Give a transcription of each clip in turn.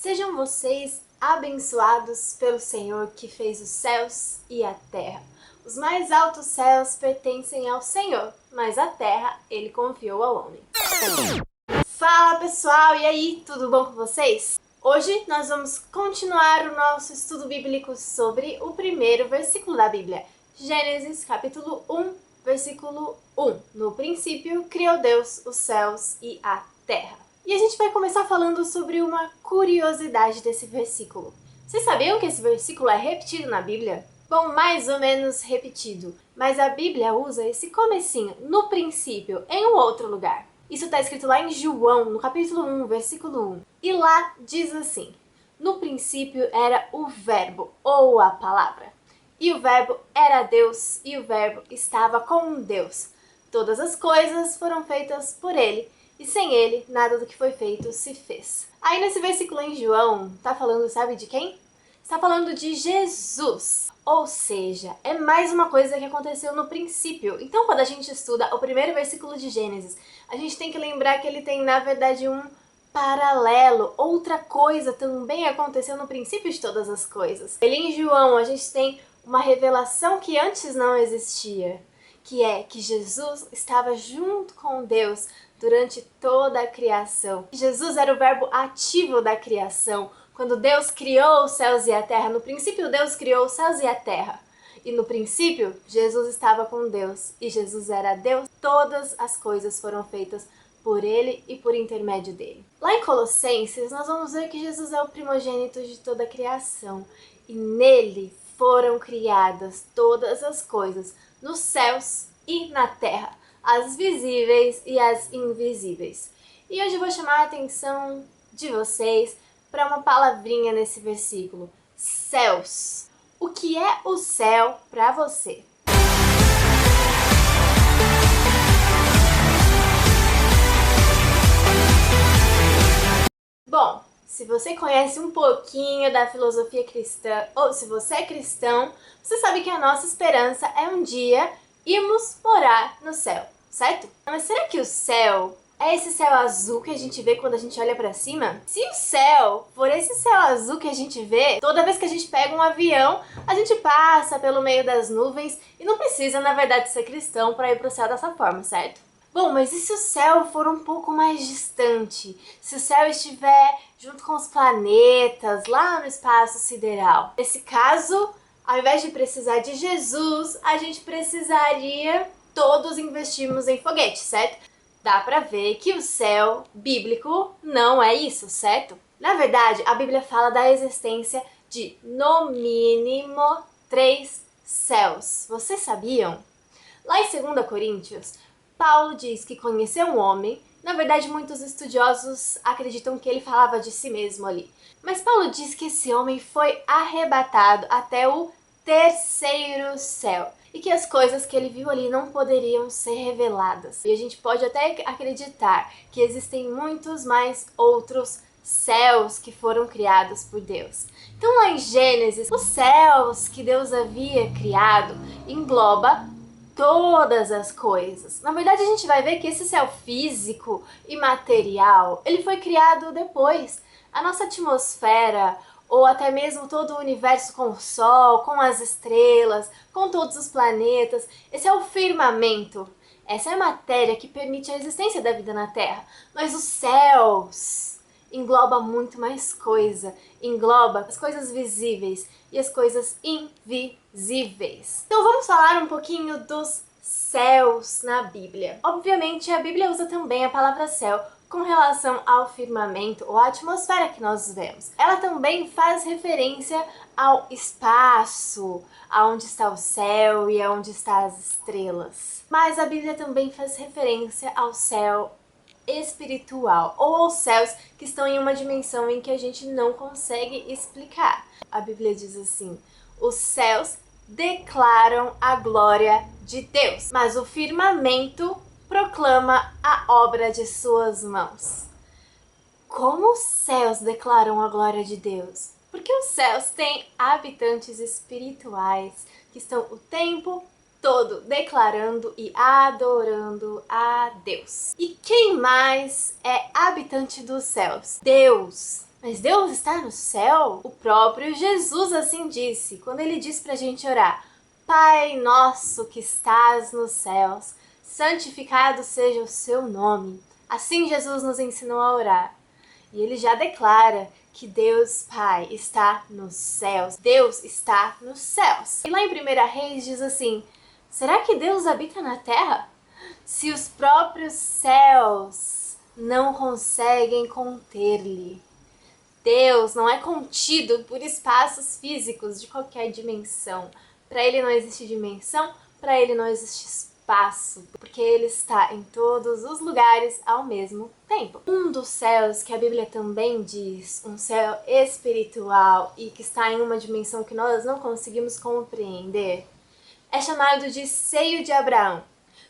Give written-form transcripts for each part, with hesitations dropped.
Sejam vocês abençoados pelo Senhor que fez os céus e a terra. Os mais altos céus pertencem ao Senhor, mas a terra ele confiou ao homem. Fala pessoal, e aí, tudo bom com vocês? Hoje nós vamos continuar o nosso estudo bíblico sobre o primeiro versículo da Bíblia, Gênesis capítulo 1, versículo 1. No princípio criou Deus os céus e a terra. E a gente vai começar falando sobre uma curiosidade desse versículo. Vocês sabiam que esse versículo é repetido na Bíblia? Bom, mais ou menos repetido, mas a Bíblia usa esse comecinho, no princípio, em um outro lugar. Isso está escrito lá em João, no capítulo 1, versículo 1. E lá diz assim: no princípio era o verbo, ou a palavra. E o verbo era Deus, e o verbo estava com Deus. Todas as coisas foram feitas por ele, e sem ele, nada do que foi feito se fez. Aí nesse versículo em João, tá falando, sabe de quem? Está falando de Jesus. Ou seja, é mais uma coisa que aconteceu no princípio. Então, quando a gente estuda o primeiro versículo de Gênesis, a gente tem que lembrar que ele tem, na verdade, um paralelo. Outra coisa também aconteceu no princípio de todas as coisas. Ali em João, a gente tem uma revelação que antes não existia, que é que Jesus estava junto com Deus durante toda a criação. Jesus era o verbo ativo da criação. Quando Deus criou os céus e a terra, no princípio Deus criou os céus e a terra. E no princípio, Jesus estava com Deus, e Jesus era Deus. Todas as coisas foram feitas por ele e por intermédio dele. Lá em Colossenses, nós vamos ver que Jesus é o primogênito de toda a criação. E nele foram criadas todas as coisas, nos céus e na terra, as visíveis e as invisíveis. E hoje eu vou chamar a atenção de vocês para uma palavrinha nesse versículo: céus. O que é o céu para você? Bom, se você conhece um pouquinho da filosofia cristã, ou se você é cristão, você sabe que a nossa esperança é um dia irmos morar no céu, certo? Mas será que o céu é esse céu azul que a gente vê quando a gente olha pra cima? Se o céu for esse céu azul que a gente vê, toda vez que a gente pega um avião, a gente passa pelo meio das nuvens e não precisa, na verdade, ser cristão para ir pro céu dessa forma, certo? Bom, mas e se o céu for um pouco mais distante? Se o céu estiver junto com os planetas, lá no espaço sideral? Nesse caso, ao invés de precisar de Jesus, a gente precisaria todos investirmos em foguete, certo? Dá pra ver que o céu bíblico não é isso, certo? Na verdade, a Bíblia fala da existência de, no mínimo, 3 céus. Vocês sabiam? Lá em 2 Coríntios, Paulo diz que conheceu um homem. Na verdade, muitos estudiosos acreditam que ele falava de si mesmo ali. Mas Paulo diz que esse homem foi arrebatado até o 3º céu e que as coisas que ele viu ali não poderiam ser reveladas. E a gente pode até acreditar que existem muitos mais outros céus que foram criados por Deus. Então lá em Gênesis, os céus que Deus havia criado engloba todas as coisas. Na verdade, a gente vai ver que esse céu físico e material, ele foi criado depois. A nossa atmosfera, ou até mesmo todo o universo com o Sol, com as estrelas, com todos os planetas. Esse é o firmamento. Essa é a matéria que permite a existência da vida na Terra. Mas os céus engloba muito mais coisa. Engloba as coisas visíveis e as coisas invisíveis. Então vamos falar um pouquinho dos céus na Bíblia. Obviamente, a Bíblia usa também a palavra céu com relação ao firmamento ou à atmosfera que nós vemos. Ela também faz referência ao espaço, aonde está o céu e aonde estão as estrelas. Mas a Bíblia também faz referência ao céu espiritual, ou aos céus que estão em uma dimensão em que a gente não consegue explicar. A Bíblia diz assim: os céus declaram a glória de Deus, mas o firmamento proclama a obra de suas mãos. Como os céus declaram a glória de Deus? Porque os céus têm habitantes espirituais que estão o tempo todo declarando e adorando a Deus. E quem mais é habitante dos céus? Deus. Mas Deus está no céu? O próprio Jesus assim disse, quando ele disse pra gente orar: Pai nosso que estás nos céus, santificado seja o seu nome. Assim Jesus nos ensinou a orar. E ele já declara que Deus Pai está nos céus. Deus está nos céus. E lá em 1 Reis diz assim: será que Deus habita na terra? Se os próprios céus não conseguem conter-lhe. Deus não é contido por espaços físicos de qualquer dimensão. Para ele não existe dimensão, para ele não existe espaço, porque ele está em todos os lugares ao mesmo tempo. Um dos céus que a Bíblia também diz, um céu espiritual e que está em uma dimensão que nós não conseguimos compreender, é chamado de seio de Abraão.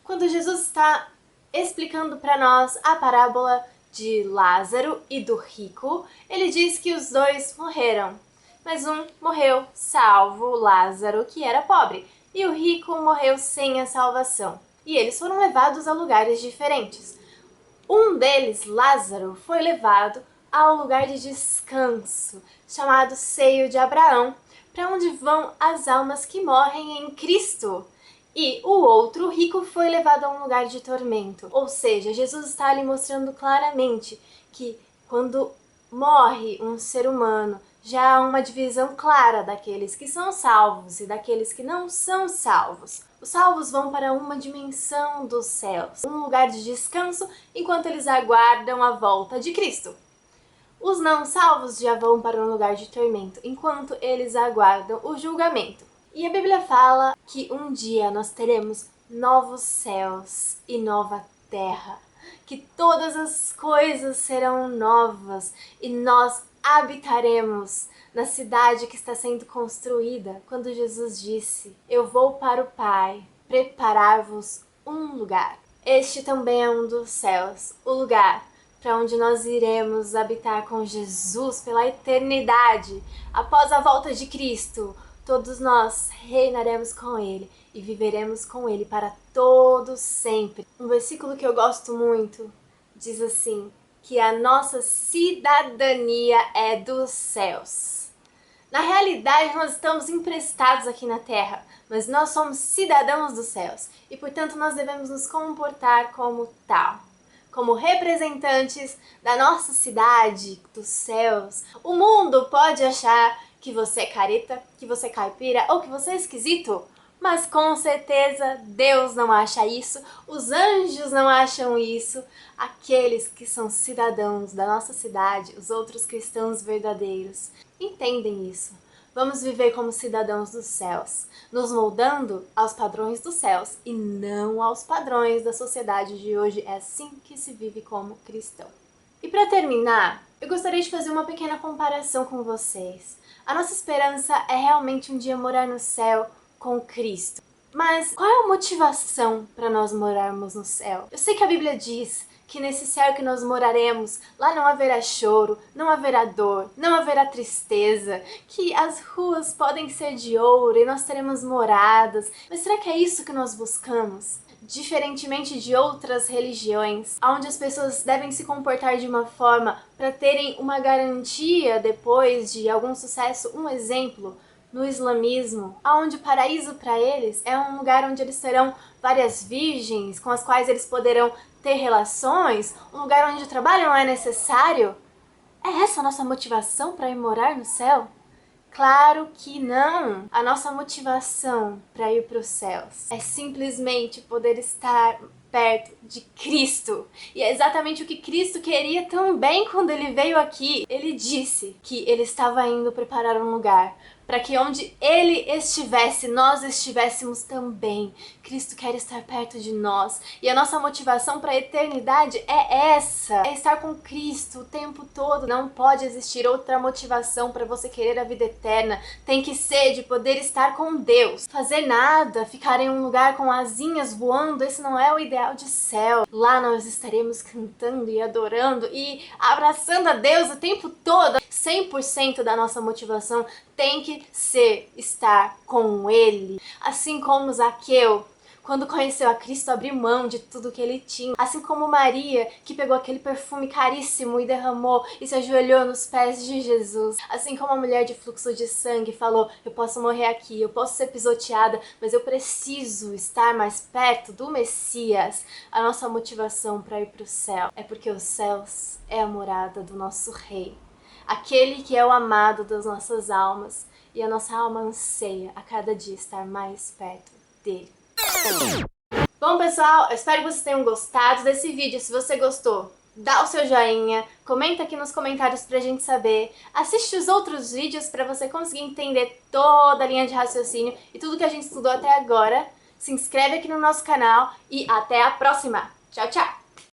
Quando Jesus está explicando para nós a parábola de Lázaro e do rico, ele diz que os dois morreram, mas um morreu salvo, Lázaro, que era pobre, e o rico morreu sem a salvação. E eles foram levados a lugares diferentes. Um deles, Lázaro, foi levado ao lugar de descanso, chamado seio de Abraão, para onde vão as almas que morrem em Cristo. E o outro, rico, foi levado a um lugar de tormento. Ou seja, Jesus está ali mostrando claramente que quando morre um ser humano, já há uma divisão clara daqueles que são salvos e daqueles que não são salvos. Os salvos vão para uma dimensão dos céus, um lugar de descanso, enquanto eles aguardam a volta de Cristo. Os não salvos já vão para um lugar de tormento, enquanto eles aguardam o julgamento. E a Bíblia fala que um dia nós teremos novos céus e nova terra, que todas as coisas serão novas e nós habitaremos na cidade que está sendo construída, quando Jesus disse: eu vou para o Pai preparar-vos um lugar. Este também é um dos céus, o lugar para onde nós iremos habitar com Jesus pela eternidade. Após a volta de Cristo, todos nós reinaremos com Ele e viveremos com Ele para todos sempre. Um versículo que eu gosto muito diz assim, que a nossa cidadania é dos céus. Na realidade, nós estamos emprestados aqui na Terra, mas nós somos cidadãos dos céus e, portanto, nós devemos nos comportar como tal. Como representantes da nossa cidade, dos céus. O mundo pode achar que você é careta, que você é caipira ou que você é esquisito, mas com certeza Deus não acha isso, os anjos não acham isso, aqueles que são cidadãos da nossa cidade, os outros cristãos verdadeiros, entendem isso. Vamos viver como cidadãos dos céus, nos moldando aos padrões dos céus e não aos padrões da sociedade de hoje. É assim que se vive como cristão. E para terminar, eu gostaria de fazer uma pequena comparação com vocês. A nossa esperança é realmente um dia morar no céu com Cristo. Mas qual é a motivação para nós morarmos no céu? Eu sei que a Bíblia diz que nesse céu que nós moraremos, lá não haverá choro, não haverá dor, não haverá tristeza, que as ruas podem ser de ouro e nós teremos moradas. Mas será que é isso que nós buscamos? Diferentemente de outras religiões, onde as pessoas devem se comportar de uma forma para terem uma garantia depois de algum sucesso, um exemplo, no islamismo, onde o paraíso para eles é um lugar onde eles terão várias virgens com as quais eles poderão ter relações, um lugar onde o trabalho não é necessário. É essa a nossa motivação para ir morar no céu? Claro que não! A nossa motivação para ir para os céus é simplesmente poder estar perto de Cristo. E é exatamente o que Cristo queria também quando ele veio aqui. Ele disse que ele estava indo preparar um lugar para que onde ele estivesse, nós estivéssemos também. Cristo quer estar perto de nós. E a nossa motivação para a eternidade é essa. É estar com Cristo o tempo todo. Não pode existir outra motivação para você querer a vida eterna. Tem que ser de poder estar com Deus. Fazer nada, ficar em um lugar com asinhas voando, esse não é o ideal de céu. Lá nós estaremos cantando e adorando e abraçando a Deus o tempo todo. 100% da nossa motivação tem que ser estar com Ele. Assim como Zaqueu, quando conheceu a Cristo, abriu mão de tudo que ele tinha. Assim como Maria, que pegou aquele perfume caríssimo e derramou e se ajoelhou nos pés de Jesus. Assim como a mulher de fluxo de sangue falou, eu posso morrer aqui, eu posso ser pisoteada, mas eu preciso estar mais perto do Messias. A nossa motivação para ir para o céu é porque os céus é a morada do nosso Rei. Aquele que é o amado das nossas almas, e a nossa alma anseia a cada dia estar mais perto dele. Bom, pessoal, eu espero que vocês tenham gostado desse vídeo. Se você gostou, dá o seu joinha, comenta aqui nos comentários pra gente saber, assiste os outros vídeos pra você conseguir entender toda a linha de raciocínio e tudo que a gente estudou até agora. Se inscreve aqui no nosso canal e até a próxima. Tchau, tchau!